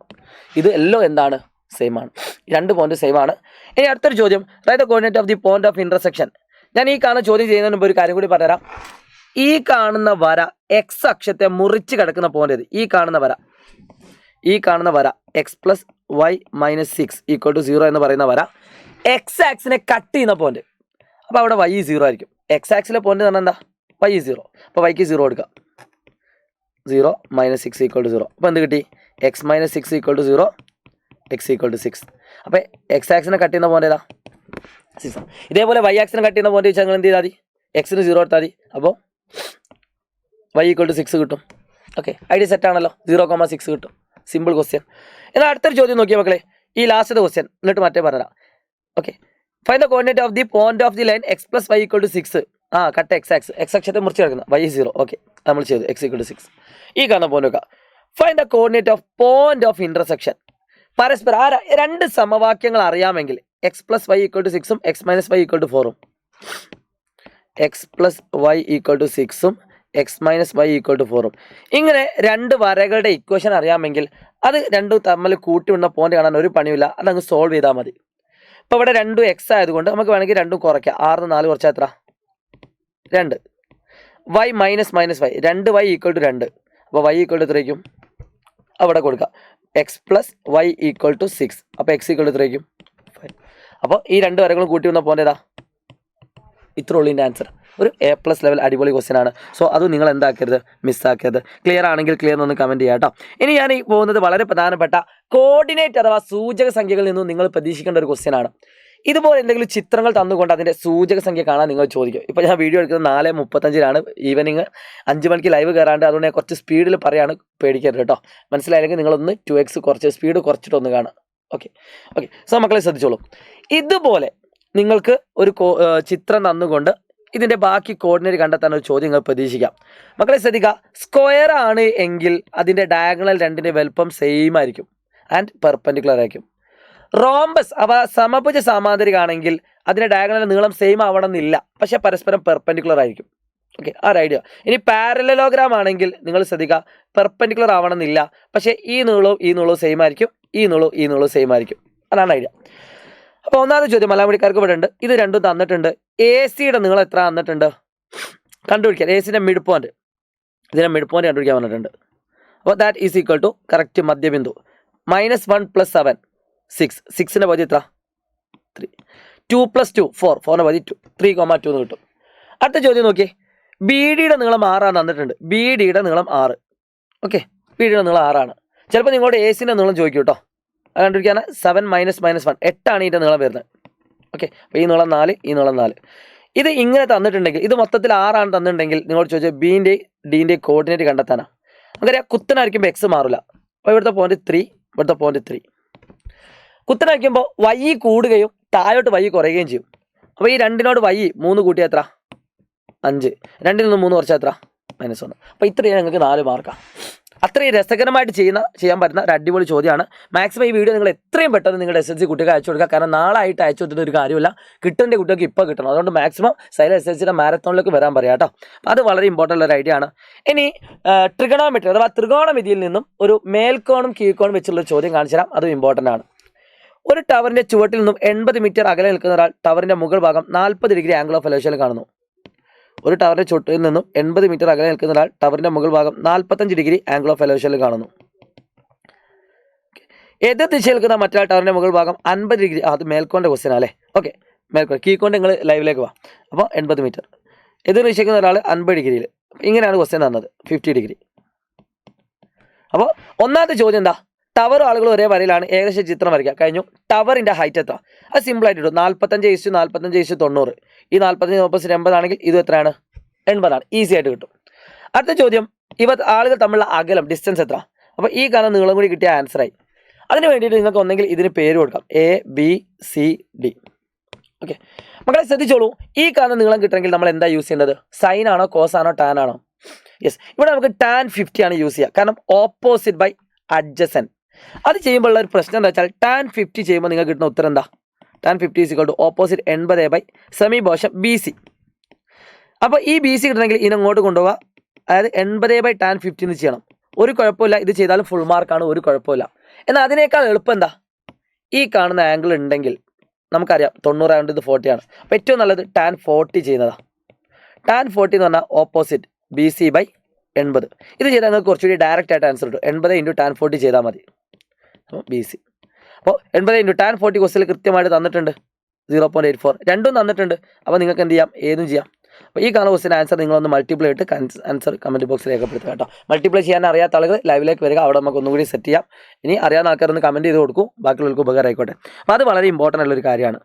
ഇത് എല്ലാം എന്താണ്? സെയിം ആണ്. 2 പോയിന്റ് സെയിം ആണ്. ഇനി അടുത്തൊരു ചോദ്യം, write the coordinate of the point of intersection. ഞാൻ ഈ കാണുന്ന ചോദ്യം ചെയ്യുന്നതിന് മുമ്പ് ഒരു കാര്യം കൂടി പറഞ്ഞുതരാം. ഈ കാണുന്ന വര x അക്ഷത്തെ മുറിച്ച് കിടക്കുന്ന പോയിന്റ് ഏത്? ഈ കാണുന്ന വര x plus y minus 6 equal to 0 എന്ന് പറയുന്ന വര x ആക്സിനെ കട്ട് ചെയ്യുന്ന പോയിന്റ്. അപ്പോൾ അവിടെ y 0 ആയിരിക്കും. x ആക്സിലെ പോയിന്റ് എന്ന് പറഞ്ഞാൽ എന്താ? y 0. അപ്പോൾ y ക്ക് 0 കൊടുക്കുക. 0 -6 ഈക്വൽ ടു 0. അപ്പോൾ എന്ത് കിട്ടി? x minus 6 equal to 0, x equal to 6. അപ്പോൾ x ആക്സിനെ കട്ട് ചെയ്യുന്ന പോയിന്റ് ഏതാ? 6. ഇതേപോലെ y ആക്സിനെ കട്ട് ചെയ്യുന്ന പോയിന്റ് വെച്ചാൽ നിങ്ങൾ എന്ത് ചെയ്താൽ മതി? x-ന് 0 എടുത്താൽ മതി. അപ്പോൾ y ഈക്വൽ ടു 6 കിട്ടും. ഓക്കെ, ഐഡിയ സെറ്റ് ആണല്ലോ. 0,6 കിട്ടും. Simple question. എന്നാൽ അടുത്തൊരു ചോദ്യം നോക്കിയാൽ മക്കളെ, ഈ ലാസ്റ്റത്തെ ക്വസ്റ്റ്യൻ എന്നിട്ട് മറ്റേ പറഞ്ഞുതരാം. Okay, find the coordinate of the point of the line x plus y equal to 6. Cut x അക്ഷത്തെ മുറിച്ച് കിടക്കുന്ന y 0. ഓക്കെ, നമ്മൾ ചെയ്തു x ഈക്വൽ ടു 6. ഈ കാണുന്ന പോയിന്റ് നോക്കാം. Find the coordinate of point of intersection. പരസ്പരം 2 സമവാക്യങ്ങൾ അറിയാമെങ്കിൽ x plus y equal to 6ഉം x minus y equal to 4ഉം, x plus y equal to 6ഉം x minus y equal to 4ഉം, ഇങ്ങനെ 2 വരകളുടെ ഇക്വേഷൻ അറിയാമെങ്കിൽ അത് രണ്ടും തമ്മിൽ കൂട്ടി വിടുന്ന പോയിന്റ് കാണാൻ ഒരു പണിയില്ല, അതങ്ങ് സോൾവ് ചെയ്താൽ മതി. ഇപ്പോൾ ഇവിടെ 2 x ആയതുകൊണ്ട് നമുക്ക് വേണമെങ്കിൽ 2 കുറയ്ക്കാം. 6 4 കുറച്ചാൽ എത്ര? 2. y minus y 2y equal to 2. അപ്പോൾ y ഈക്വൽ ടു 3ക്കും അവിടെ കൊടുക്കാം. x plus y equal to 6. അപ്പോൾ x ഈക്വൽ ടു 3ക്കും 5. അപ്പോൾ ഈ 2 വരകളും കൂട്ടി വന്ന പോയിന്റ് ഏതാ? ഇത്ര ഉള്ളിൻ്റെ ആൻസർ. ഒരു A+ ലെവൽ അടിപൊളി ക്വസ്റ്റ്യൻ ആണ്. സോ അത് നിങ്ങൾ എന്താക്കരുത്, മിസ്സാക്കരുത്. ക്ലിയർ ആണെങ്കിൽ ക്ലിയർ ഒന്ന് കമൻറ്റ് ചെയ്യാം കേട്ടോ. ഇനി ഞാൻ ഈ പോകുന്നത് വളരെ പ്രധാനപ്പെട്ട കോർഡിനേറ്റ് അഥവാ സൂചക സംഖ്യകളിൽ നിന്നും നിങ്ങൾ പ്രതീക്ഷിക്കേണ്ട ഒരു ക്വസ്റ്റ്യൻ ആണ്. ഇതുപോലെ എന്തെങ്കിലും ചിത്രങ്ങൾ തന്നുകൊണ്ട് അതിൻ്റെ സൂചക സംഖ്യ കാണാൻ നിങ്ങൾ ചോദിക്കും. ഇപ്പോൾ ഞാൻ വീഡിയോ എടുക്കുന്നത് 4:35 ഈവനിങ് 5 മണിക്ക് ലൈവ് കയറാണ്ട്, അതുകൊണ്ട് ഞാൻ കുറച്ച് സ്പീഡിൽ പറയാണ്, പേടിക്കരുത് കേട്ടോ. മനസ്സിലായില്ലെങ്കിൽ നിങ്ങളൊന്ന് 2x കുറച്ച് സ്പീഡ് കുറച്ചിട്ടൊന്ന് കാണാം. ഓക്കെ. സോ മക്കളെ ശ്രദ്ധിച്ചോളൂ. ഇതുപോലെ നിങ്ങൾക്ക് ഒരു ചിത്രം തന്നുകൊണ്ട് ഇതിൻ്റെ ബാക്കി കോർഡിനേറ്റ് കണ്ടെത്താൻ ഒരു ചോദ്യം നിങ്ങൾ പ്രതീക്ഷിക്കാം. മക്കളെ ശ്രദ്ധിക്കുക, സ്ക്വയർ ആണ് എങ്കിൽ അതിൻ്റെ ഡയഗണൽ 2ൻ്റെ വലുപ്പം സെയിം ആയിരിക്കും ആൻഡ് പെർപെൻഡിക്കുലർ ആയിരിക്കും. റോംബസ് അവ സമഭുജ സമാന്തരികമാണെങ്കിൽ അതിൻ്റെ ഡയഗണൽ നീളം സെയിം ആവണമെന്നില്ല, പക്ഷേ പരസ്പരം പെർപെൻഡിക്കുലർ ആയിരിക്കും. ഓക്കെ, ആ ഒരു ഐഡിയ. ഇനി പാരലലോഗ്രാം ആണെങ്കിൽ നിങ്ങൾ ശ്രദ്ധിക്കുക, പെർപെൻഡിക്കുലർ ആവണമെന്നില്ല, പക്ഷേ ഈ നീളവും സെയിം ആയിരിക്കും, ഈ നീളവും സെയിം ആയിരിക്കും. അതാണ് ഐഡിയ. അപ്പോൾ ഒന്നാമത്തെ ചോദ്യം മലയാളിക്കാർക്ക് ഇവിടെ ഉണ്ട്. ഇത് രണ്ടും തന്നിട്ടുണ്ട്. AC-യുടെ നീളം എത്ര തന്നിട്ടുണ്ട്? കണ്ടുപിടിക്കാൻ AC-ൻ്റെ മിഡ് പോയിന്റ്, ഇതിനെ മിഡ് പോയിന്റ് കണ്ടുപിടിക്കാൻ പറഞ്ഞിട്ടുണ്ട്. അപ്പോൾ that is equal to correct മധ്യബിന്ദു -1 + 7 6. 6ൻ്റെ പകുതി എത്ര? 3. 2 + 2 4. 4ൻ്റെ പകുതി 2. 3,2 എന്ന് കിട്ടും. അടുത്ത ചോദ്യം നോക്കിയേ, BD-യുടെ നീളം 6 തന്നിട്ടുണ്ട്. BD-യുടെ നീളം 6. ഓക്കെ, BD നീളം 6 ചിലപ്പോൾ നിങ്ങളുടെ AC നീളം ചോദിക്കും കേട്ടോ അത് കണ്ടുപിടിക്കാൻ 7 - -1 8 ഇതിൻ്റെ നീളം വരുന്നത് ഓക്കെ അപ്പോൾ ഈ നീളം 4 ഈ നീളം 4 ഇത് ഇങ്ങനെ തന്നിട്ടുണ്ടെങ്കിൽ ഇത് മൊത്തത്തിൽ 6 തന്നിട്ടുണ്ടെങ്കിൽ നിങ്ങളോട് ചോദിച്ചാൽ ബിൻ്റെ ഡിൻ്റെ കോർഡിനേറ്റ് കണ്ടെത്താനാണ് നമുക്കറിയാം കുത്തനായിരിക്കുമ്പോൾ എക്സ് മാറില്ല അപ്പോൾ ഇവിടുത്തെ പോയിന്റ് 3 ഇവിടുത്തെ പോയിന്റ് 3 കുത്തനായിരിക്കുമ്പോൾ y കൂടുകയും താഴോട്ട് y കുറയുകയും ചെയ്യും അപ്പോൾ ഈ രണ്ടിനോട് y 3 കൂട്ടിയാൽ എത്ര 5 2ൽ നിന്ന് 3 കുറച്ചാൽ എത്ര -1 അപ്പോൾ ഇത്രയും നിങ്ങൾക്ക് 4 മാർക്കാണ് അത്രയും രസകരമായിട്ട് ചെയ്യാൻ പറ്റുന്ന ഒരു അടിപൊളി ചോദ്യമാണ് മാക്സിമം ഈ വീഡിയോ നിങ്ങൾ എത്രയും പെട്ടെന്ന് നിങ്ങളുടെ SSLC കുട്ടികൾക്ക് അയച്ചു കൊടുക്കുക കാരണം നാളായിട്ട് അയച്ചു കൊടുത്തിട്ട് ഒരു കാര്യമില്ല കിട്ടേണ്ട കുട്ടികൾക്ക് ഇപ്പോൾ കിട്ടണം അതുകൊണ്ട് മാക്സിമം സൈലൻസ് SSLCയുടെ മാരത്തോണിലേക്ക് വരാൻ പറയാം കേട്ടോ അത് വളരെ ഇമ്പോർട്ടൻ്റ് ഒരു ഐഡിയ ആണ് ഇനി ട്രിഗണോമെട്രി അഥവാ ത്രികോണമിതിയിൽ നിന്നും ഒരു മേൽക്കോണും കീഴ്ക്കോണും വെച്ചുള്ള ചോദ്യം കാണിച്ചു തരാം അതും ഇമ്പോർട്ടൻ്റ് ആണ് ഒരു ടവറിൻ്റെ ചുവട്ടിൽ നിന്നും 80 മീറ്റർ അകലെ നിൽക്കുന്ന ഒരാൾ ടവറിൻ്റെ മുകൾ ഭാഗം 40 ഡിഗ്രി ആംഗിൾ ഓഫ് എലേവേഷനിൽ കാണുന്നു ഒരു ടവറിൻ്റെ ചുവട്ടിൽ നിന്നും 80 മീറ്റർ അകലെ നിൽക്കുന്ന ഒരാൾ ടവറിൻ്റെ മുകൾ ഭാഗം 45 ഡിഗ്രി ആംഗിൾ ഓഫ് എലേവേഷനിൽ കാണുന്നു എതിർ ദിശയിൽ നിൽക്കുന്ന മറ്റൊരാൾ ടവറിൻ്റെ മുകൾ ഭാഗം 50 ഡിഗ്രി അത് മേൽക്കോണിൻ്റെ ക്വസ്റ്റ്യൻ അല്ലേ ഓക്കെ മേൽക്കോൺ കീഴ്ക്കോണ്ട് നിങ്ങൾ ലൈവിലേക്ക് വാ അപ്പോൾ 80 മീറ്റർ എതിർ ദിശയ്ക്കുന്ന ഒരാൾ 50 ഡിഗ്രിയിൽ ഇങ്ങനെയാണ് ക്വസ്റ്റ്യൻ തന്നത് 50 ഡിഗ്രി അപ്പോൾ ഒന്നാമത്തെ ചോദ്യം എന്താ ടവർ ആളുകൾ ഒരേ വരയിലാണ് ഏകദേശം ചിത്രം വരയ്ക്കുക കഴിഞ്ഞു ടവറിൻ്റെ ഹൈറ്റ് എത്ര അത് സിമ്പിളായിട്ട് ഇടും 45/90 ഈ 45 ഓപ്പോസിറ്റ് 80 ആണെങ്കിൽ ഇത് എത്രയാണ് 80 ഈസി ആയിട്ട് കിട്ടും അടുത്ത ചോദ്യം ആളുകൾ തമ്മിലുള്ള അകലം ഡിസ്റ്റൻസ് എത്ര അപ്പോൾ ഈ കാണുന്ന നീളം കൂടി കിട്ടിയ ആൻസറായി അതിന് വേണ്ടിയിട്ട് നിങ്ങൾക്ക് ഒന്നെങ്കിൽ ഇതിന് പേര് കൊടുക്കാം ABCD ഓക്കെ മക്കളെ ശ്രദ്ധിച്ചോളൂ ഈ കാണുന്ന നീളം കിട്ടണമെങ്കിൽ നമ്മൾ എന്താ യൂസ് ചെയ്യേണ്ടത് സൈൻ ആണോ കോസ് ആണോ ടാൻ ആണോ യെസ് ഇവിടെ നമുക്ക് tan 50 ആണ് യൂസ് ചെയ്യുക കാരണം ഓപ്പോസിറ്റ് ബൈ അഡ്ജസൻറ്റ് അത് ചെയ്യുമ്പോൾ ഉള്ള ഒരു പ്രശ്നം എന്താ വെച്ചാൽ tan 50 ചെയ്യുമ്പോൾ നിങ്ങൾക്ക് കിട്ടുന്ന ഉത്തരം എന്താ tan 50 = ഓപ്പോസിറ്റ് 80 സെമി ബോഷം BC അപ്പോൾ ഈ BC കിട്ടണമെങ്കിൽ ഇതിനങ്ങോട്ട് കൊണ്ടുപോവുക അതായത് 80 tan 50 എന്ന് ചെയ്യണം ഒരു കുഴപ്പമില്ല ഇത് ചെയ്താലും ഫുൾ മാർക്കാണ് ഒരു കുഴപ്പമില്ല എന്നാൽ അതിനേക്കാൾ എളുപ്പം എന്താ ഈ കാണുന്ന ആംഗിൾ ഉണ്ടെങ്കിൽ നമുക്കറിയാം 90 ആയതുകൊണ്ട് ഇത് 40 ആണ് അപ്പോൾ ഏറ്റവും നല്ലത് tan 40 ചെയ്യുന്നതാണ് tan 40 എന്ന് പറഞ്ഞാൽ ഓപ്പോസിറ്റ് BC / 80 ഇത് ചെയ്താൽ നിങ്ങൾക്ക് കുറച്ചുകൂടി ഡയറക്റ്റ് ആയിട്ട് ആൻസർ കിട്ടും 80 × tan 40 ചെയ്താൽ മതി അപ്പോൾ BC അപ്പോൾ 80 × tan 40 ക്വസ്റ്റിൽ കൃത്യമായിട്ട് തന്നിട്ടുണ്ട് 0.84 രണ്ടും തന്നിട്ടുണ്ട് അപ്പോൾ നിങ്ങൾക്ക് എന്ത് ചെയ്യാം ഏതും ചെയ്യാം അപ്പോൾ ഈ കാണുന്ന ക്വസ്റ്റിന് ആൻസർ നിങ്ങളൊന്ന് മൾട്ടിപ്ലൈ ഇട്ട് ആൻസർ കമൻറ്റ് ബോക്സിൽ രേഖപ്പെടുത്തുക കേട്ടോ മൾട്ടിപ്ലൈ ചെയ്യാൻ അറിയാത്ത ആളുകൾ ലൈവിലേക്ക് വരിക അവിടെ നമുക്ക് ഒന്നുകൂടി സെറ്റ് ചെയ്യാം ഇനി അറിയാവുന്ന ആൾക്കാരൊന്ന് കമൻറ്റ് ചെയ്ത് കൊടുക്കും ബാക്കിയുള്ളവർക്ക് ഉപകാരം ആയിക്കോട്ടെ അപ്പോൾ അത് വളരെ ഇമ്പോർട്ടൻ്റ് ഉള്ളൊരു കാര്യമാണ്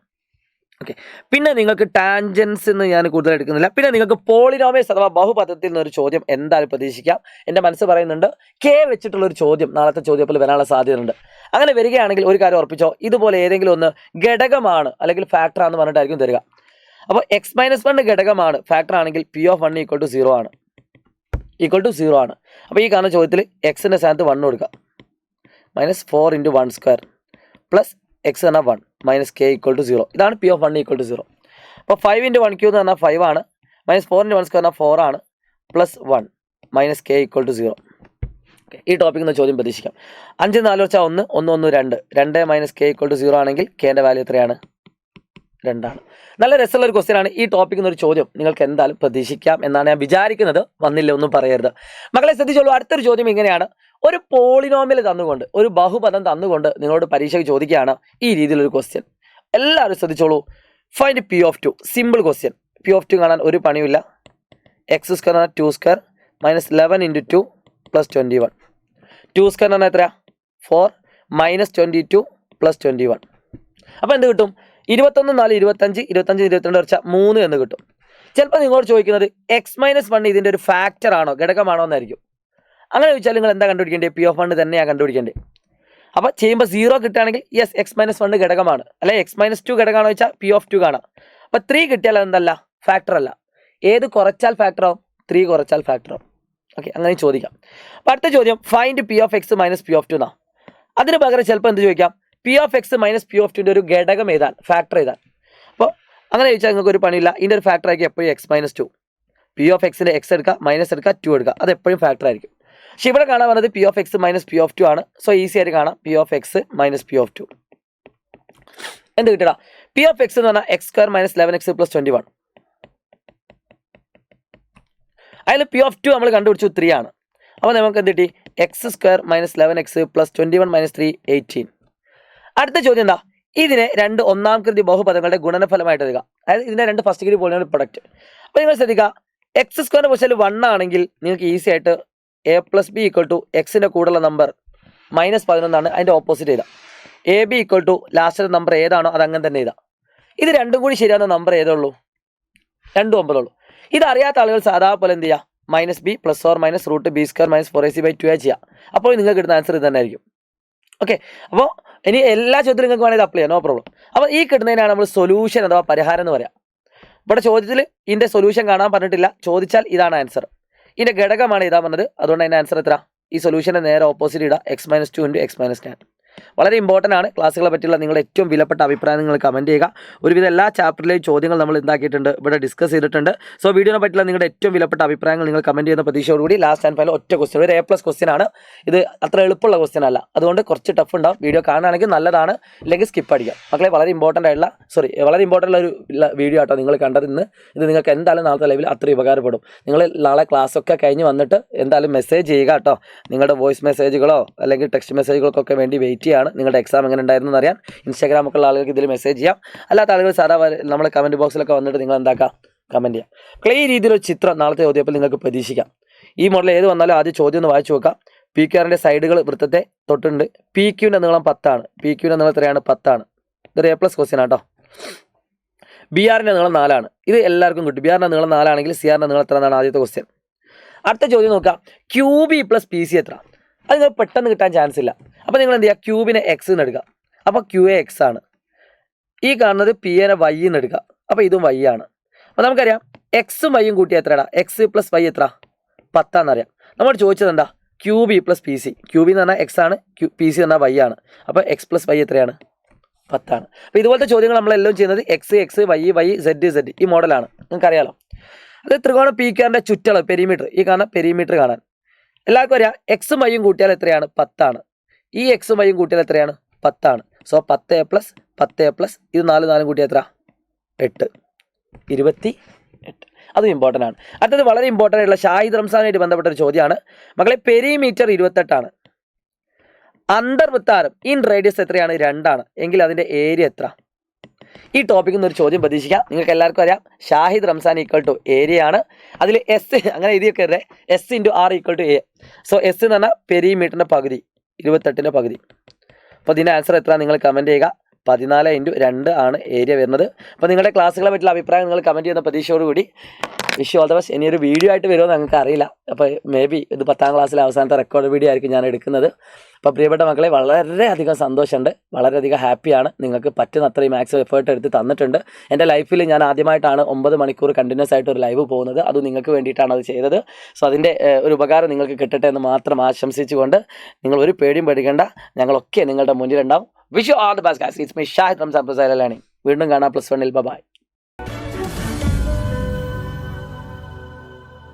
ഓക്കെ പിന്നെ നിങ്ങൾക്ക് ടാൻജൻസ് എന്ന് ഞാൻ കൂടുതൽ എടുക്കുന്നില്ല പിന്നെ നിങ്ങൾക്ക് പോളിനോമിയൽസ് അഥവാ ബഹുപദത്തിൽ നിന്നൊരു ചോദ്യം എന്തായാലും പ്രതീക്ഷിക്കാം എൻ്റെ മനസ്സ് പറയുന്നുണ്ട് K വെച്ചിട്ടുള്ളൊരു ചോദ്യം നാളത്തെ ചോദ്യത്തിൽ വരാനുള്ള സാധ്യതയുണ്ട് അങ്ങനെ വരികയാണെങ്കിൽ ഒരു കാര്യം ഉറപ്പിച്ചോ ഇതുപോലെ ഏതെങ്കിലും ഒന്ന് ഘടകമാണ് അല്ലെങ്കിൽ ഫാക്ടർ ആണെന്ന് പറഞ്ഞിട്ടായിരിക്കും തരിക അപ്പോൾ x-1 ഘടകമാണ് ഫാക്ടർ ആണെങ്കിൽ P(1) = 0 ആണ് =0 ആണ് അപ്പോൾ ഈ കാണുന്ന ചോദ്യത്തിൽ എക്സിൻ്റെ സ്ഥാനത്ത് 1 കൊടുക്കുക -4 × 1² പ്ലസ് x എന്ന 1 - k = 0 ഇതാണ് P(1) = 0 അപ്പോൾ 5 × 1³ എന്ന് പറഞ്ഞാൽ 5 ആണ് -4 × 1² പറഞ്ഞാൽ 4 ആണ് പ്ലസ് 1 - k = 0 ഈ ടോപ്പിക്കിൽ നിന്ന് ചോദ്യം പ്രതീക്ഷിക്കാം 5 4 വെച്ചാൽ 1 1 1 2 2 - k = 0 ആണെങ്കിൽ kൻ്റെ വാല്യൂ എത്രയാണ് 2 ആണ് നല്ല രസമുള്ള ഒരു ക്വസ്റ്റ്യൻ ആണ് ഈ ടോപ്പിക്കിൽ നിന്നൊരു ചോദ്യം നിങ്ങൾക്ക് എന്തായാലും പ്രതീക്ഷിക്കാം എന്നാണ് ഞാൻ വിചാരിക്കുന്നത് വന്നില്ല ഒന്നും പറയരുത് മക്കളെ ശ്രദ്ധിച്ചോളൂ അടുത്തൊരു ചോദ്യം ഇങ്ങനെയാണ് ഒരു പോളിനോമിയൽ തന്നുകൊണ്ട് ഒരു ബഹുപദം തന്നുകൊണ്ട് നിങ്ങളോട് പരീക്ഷയ്ക്ക് ചോദിക്കുകയാണ് ഈ രീതിയിലൊരു ക്വസ്റ്റ്യൻ എല്ലാവരും ശ്രദ്ധിച്ചോളൂ find P(2) simple question P(2) കാണാൻ ഒരു പണിയില്ല x² പറഞ്ഞാൽ 2² -11 × 2 + 21 2² പറഞ്ഞാൽ എത്രയാ 4 -22 + 21 അപ്പോൾ എന്ത് കിട്ടും 21 4 25 25 22 വെച്ചാൽ 3 എന്ന് കിട്ടും ചിലപ്പോൾ നിങ്ങളോട് ചോദിക്കുന്നത് x-1 ഇതിൻ്റെ ഒരു ഫാക്ടർ ആണോ ഘടകമാണോ എന്നായിരിക്കും അങ്ങനെ ചോദിച്ചാൽ നിങ്ങൾ എന്താ കണ്ടുപിടിക്കേണ്ടത് P(1) തന്നെയാണ് കണ്ടുപിടിക്കേണ്ടത് അപ്പോൾ ചെയ്യുമ്പോൾ 0 കിട്ടുകയാണെങ്കിൽ യെസ് x-1 ഘടകമാണ് അല്ലെ x-2 ഘടകമാണോ വെച്ചാൽ P(2) കാണാം അപ്പോൾ 3 കിട്ടിയാൽ എന്തല്ല ഫാക്ടർ അല്ല ഏത് കുറച്ചാൽ ഫാക്ടർ ആവും 3 കുറച്ചാൽ ഫാക്ടർ ആവും ഓക്കെ അങ്ങനെ ചോദിക്കാം അപ്പോൾ അടുത്ത ചോദ്യം ഫൈൻഡ് P(x - P(2) എന്നാ അതിന് പകരം ചിലപ്പോൾ എന്ത് ചോദിക്കാം P(x - P(2) ഒരു ഘടകം ഏതാണ് ഫാക്ടർ ഏതാണ് അപ്പോൾ അങ്ങനെ ചോദിച്ചാൽ നിങ്ങൾക്ക് ഒരു പണിയില്ല ഇതിൻ്റെ ഒരു ഫാക്ടർ ആയിരിക്കും എപ്പോഴും x-2 P(x)ൻ്റെ x എടുക്കുക മൈനസ് എടുക്കുക 2 എടുക്കുക അത് എപ്പോഴും ഫാക്ടർ ആയിരിക്കും പക്ഷെ ഇവിടെ കാണാൻ വന്നത് P(x - P(2) ആണ് സോ ഈസി ആയിട്ട് കാണാം P(x - P(2) എന്ത് കിട്ടടാ P(x) എന്ന് പറഞ്ഞാൽ x² - 11x + 21 അതിൽ P(2) നമ്മൾ കണ്ടുപിടിച്ചു 3 ആണ് അപ്പോൾ നമുക്ക് എന്ത് കിട്ടി x² - 11x + 21 - 3 18 അടുത്ത ചോദ്യം എന്താ ഇതിനെ രണ്ട് ഒന്നാം കൃതി ബഹുപദങ്ങളുടെ ഗുണനഫലമായിട്ട് എഴുതുക അതായത് ഇതിൻ്റെ രണ്ട് ഫസ്റ്റ് ഡിഗ്രി പോളിനോമിയൽ പ്രൊഡക്റ്റ് അപ്പോൾ നിങ്ങൾ ശ്രദ്ധിക്കുക x² ക്വസ്റ്റ്യൻ 1 ആണെങ്കിൽ നിങ്ങൾക്ക് ഈസി ആയിട്ട് A plus B equal to എക്സിൻ്റെ കൂടെയുള്ള നമ്പർ -11 അതിൻ്റെ ഓപ്പോസിറ്റ് ചെയ്താൽ A B equal to last number ഏതാണോ അത് അങ്ങനെ തന്നെ ചെയ്താൽ ഇത് രണ്ടും കൂടി ശരിയാവുന്ന നമ്പർ ഏതേ ഉള്ളൂ 2 9 ഉള്ളൂ. ഇതറിയാത്ത ആളുകൾ സാധാരണ പോലെ എന്ത് ചെയ്യുക -b +or -√b² -4ac/2 ചെയ്യുക. അപ്പോൾ നിങ്ങൾക്ക് കിട്ടുന്ന ആൻസർ ഇത് തന്നെ ആയിരിക്കും. ഓക്കെ, അപ്പോൾ ഇനി എല്ലാ ചോദ്യത്തിലും നിങ്ങൾക്ക് വേണമെങ്കിൽ അപ്ലൈ ചെയ്യാം, നോ പ്രോബ്ലം. അപ്പോൾ ഈ കിട്ടുന്നതിനാണ് നമ്മൾ സൊല്യൂഷൻ അഥവാ പരിഹാരം എന്ന് പറയാം. ഇവിടെ ചോദ്യത്തിൽ ഇതിൻ്റെ സൊല്യൂഷൻ കാണാൻ പറഞ്ഞിട്ടില്ല, ചോദിച്ചാൽ ഇതാണ് ആൻസർ. ഇതിൻ്റെ ഘടകമാണ് ഇതാ പറഞ്ഞത്, അതുകൊണ്ട് അതിൻ്റെ ആൻസർ എത്ര? ഈ സൊല്യൂഷനെ നേരെ ഓപ്പോസിറ്റ് ഇടുക (x-2 × x-10). വളരെ ഇമ്പോർട്ടൻ്റ് ആണ്. ക്ലാസ്സുകളെ പറ്റിയുള്ള നിങ്ങളുടെ ഏറ്റവും വിലപ്പെട്ട അഭിപ്രായം നിങ്ങൾ കമൻറ്റ് ചെയ്യുക. ഒരുവിധ എല്ലാ ചാപ്റ്ററിലെയും ചോദ്യങ്ങൾ നമ്മൾ എന്താക്കിയിട്ടുണ്ട്, ഇവിടെ ഡിസ്കസ് ചെയ്തിട്ടുണ്ട്. സോ വീഡിയോനെ പറ്റിയുള്ള നിങ്ങളുടെ ഏറ്റവും വിലപ്പെട്ട അഭിപ്രായങ്ങൾ നിങ്ങൾ കമൻറ്റ് ചെയ്യുന്ന പ്രതീക്ഷയോടുകൂടി ലാസ്റ്റ് ആൻഡ് ഫൈനൽ ഒറ്റ ക്വസ്റ്റ്യൻ, ഒരു A+ ക്വസ്റ്റ്യൻ ആണ് ഇത്. അത്ര എളുപ്പമുള്ള ക്വസ്റ്റ്യൻ അല്ല, അതുകൊണ്ട് കുറച്ച് ടഫ് ഉണ്ടാവും. വീഡിയോ കാണുകയാണെങ്കിൽ നല്ലതാണ്, ഇല്ലെങ്കിൽ സ്കിപ്പ് അടിക്കാം. മക്കളെ വളരെ ഇമ്പോർട്ടൻ്റ് ഉള്ള ഒരു വീഡിയോ ആട്ടോ നിങ്ങൾ കണ്ടത് ഇന്ന്. ഇത് നിങ്ങൾക്ക് എന്തായാലും നാളത്തെ ലൈവിൽ അത്രയും ഉപകാരപ്പെടും. നിങ്ങൾ നാളെ ക്ലാസ്സൊക്കെ കഴിഞ്ഞ് വന്നിട്ട് എന്തായാലും മെസ്സേജ് ചെയ്യുക കേട്ടോ. നിങ്ങളുടെ വോയിസ് മെസ്സേജുകളോ അല്ലെങ്കിൽ ടെക്സ്റ്റ് മെസ്സേജുകൾക്കൊക്കെ വേണ്ടി വെയിറ്റ് ചെയ്യാണ്. നിങ്ങളുടെ എക്സാം എങ്ങനെ ഉണ്ടായിരുന്നു എന്നറിയാൻ ഇൻസ്റ്റാഗ്രാമൊക്കെ ഉള്ള ആളുകൾക്ക് ഇതിൽ മെസ്സേജ് ചെയ്യാം. അല്ലാത്ത ആളുകൾ സാധാരണ നമ്മുടെ കമൻറ്റ് ബോക്സിലൊക്കെ വന്നിട്ട് നിങ്ങൾ എന്താക്കാം, കമൻറ്റ് ചെയ്യാം. ഈ രീതിയിലൊരു ചിത്രം നാളത്തെ ചോദ്യത്തിൽ നിങ്ങൾക്ക് പ്രതീക്ഷിക്കാം. ഈ മോഡൽ ഏത് വന്നാലും ആദ്യം ചോദ്യം ഒന്ന് വായിച്ചു നോക്കാം. PQRൻ്റെ സൈഡുകൾ വൃത്തത്തെ തൊട്ടുണ്ട്. PQൻ്റെ നീളം 10 ആണ്. PQൻ്റെ നീളം എത്രയാണ്? 10 ആണ്. ഇതൊരു A+ ക്വസ്റ്റ്യൻ ആട്ടോ. BRൻ്റെ നീളം 4 ആണ്. ഇത് എല്ലാവർക്കും കിട്ടും. BRൻ്റെ നീളം 4 ആണെങ്കിൽ CRൻ്റെ നീളം എത്ര എന്നാണ് ആദ്യത്തെ ക്വസ്റ്റ്യൻ. അടുത്ത ചോദ്യം നോക്കാം, QB + PC എത്ര? അത് നിങ്ങൾ പെട്ടെന്ന് കിട്ടാൻ ചാൻസ് ഇല്ല. അപ്പോൾ നിങ്ങൾ എന്ത് ചെയ്യുക, ക്യൂബിനെ X എന്ന് എടുക്കുക, അപ്പോൾ QA X ആണ്. ഈ കാണുന്നത് PAനെ Y എന്ന് എടുക്കുക, അപ്പോൾ ഇതും Y ആണ്. അപ്പോൾ നമുക്കറിയാം Xഉം Yയും കൂട്ടിയാൽ എത്രയാണ്? X + Y എത്ര? 10 ആണെന്നറിയാം. നമ്മൾ ചോദിച്ചത് എന്താ? QB + PC. QB എന്ന് പറഞ്ഞാൽ X ആണ്, PC എന്ന് പറഞ്ഞാൽ Y ആണ്. അപ്പോൾ X + Y എത്രയാണ്? 10 ആണ്. അപ്പോൾ ഇതുപോലത്തെ ചോദ്യങ്ങൾ നമ്മളെല്ലാം ചെയ്യുന്നത് X, Y, Z ഈ മോഡലാണ്, നിങ്ങൾക്കറിയാലോ. അത് ത്രികോണ PQRൻ്റെ ചുറ്റളവ് പെരിമീറ്റർ, ഈ കാണാൻ പെരിമീറ്റർ കാണാൻ എല്ലാവർക്കും അറിയാം. Xഉം Yയും കൂട്ടിയാൽ എത്രയാണ്? 10 ആണ്. ഈ Xഉം Yയും കൂട്ടിയാൽ എത്രയാണ്? 10 ആണ്. സോ 10A+, ഇത് 4 കൂട്ടിയാൽ എത്ര? 8, 28. അതും ഇമ്പോർട്ടൻ്റ് ആണ്. അടുത്തത് വളരെ ഇമ്പോർട്ടൻ്റ് ആയിട്ടുള്ള ഷാഹിദ് റംസാനായിട്ട് ബന്ധപ്പെട്ട ഒരു ചോദ്യമാണ്. മക്കളെ പെരിമീറ്റർ 28 ആണ്. അന്തർവൃത്താരം ഇൻ റേഡിയസ് എത്രയാണ്? 2 ആണ്. എങ്കിൽ അതിൻ്റെ ഏരിയ എത്ര? ഈ ടോപ്പിക്കിൽ നിന്ന് ഒരു ചോദ്യം പ്രതീക്ഷിക്കാം. നിങ്ങൾക്ക് എല്ലാവർക്കും അറിയാം ഷാഹിദ് റംസാൻ = ഏരിയ ആണ്. അതിൽ S അങ്ങനെ എഴുതിയൊക്കെ S × R = A. So S എന്ന് പറഞ്ഞാൽ പെരിമീറ്ററിൻ്റെ പകുതി, 28ൻ്റെ പകുതി. അപ്പോൾ ഇതിൻ്റെ ആൻസർ എത്ര നിങ്ങൾ കമൻറ്റ് ചെയ്യുക. 14 × 2 ആണ് ഏരിയ വരുന്നത്. അപ്പോൾ നിങ്ങളുടെ ക്ലാസ്സുകളെ പറ്റിയുള്ള അഭിപ്രായം നിങ്ങൾ കമൻറ്റ് ചെയ്യുന്ന പ്രതീക്ഷയോടുകൂടി വിഷ് ഓൾ ദ ബെസ്റ്റ്. ഇനിയൊരു വീഡിയോ ആയിട്ട് വരുമോ ഞങ്ങൾക്ക് അറിയില്ല. അപ്പോൾ മേ ബി ഇത് 10ാം ക്ലാസ്സിലെ അവസാനത്തെ റെക്കോർഡ് വീഡിയോ ആയിരിക്കും ഞാൻ എടുക്കുന്നത്. അപ്പോൾ പ്രിയപ്പെട്ട മക്കളെ വളരെയധികം സന്തോഷമുണ്ട്, വളരെയധികം ഹാപ്പിയാണ്. നിങ്ങൾക്ക് പറ്റുന്ന അത്രയും മാക്സിമം എഫേർട്ട് എടുത്ത് തന്നിട്ടുണ്ട്. എൻ്റെ ലൈഫിൽ ഞാൻ ആദ്യമായിട്ടാണ് 9 മണിക്കൂർ കണ്ടിന്യൂസ് ആയിട്ട് ഒരു ലൈവ് പോകുന്നത്. അത് നിങ്ങൾക്ക് വേണ്ടിയിട്ടാണ് അത് ചെയ്തത്. സോ അതിൻ്റെ ഒരു ഉപകാരം നിങ്ങൾക്ക് കിട്ടട്ടെ എന്ന് മാത്രം ആശംസിച്ചുകൊണ്ട് നിങ്ങൾ ഒരു പേടിയും പേടിക്കേണ്ട, ഞങ്ങളൊക്കെ നിങ്ങളുടെ മുന്നിലുണ്ടാവും. Wish you all the best guys. It's me Shahid Ramzan learning. വീണ്ടും കാണാം +1. ബൈ.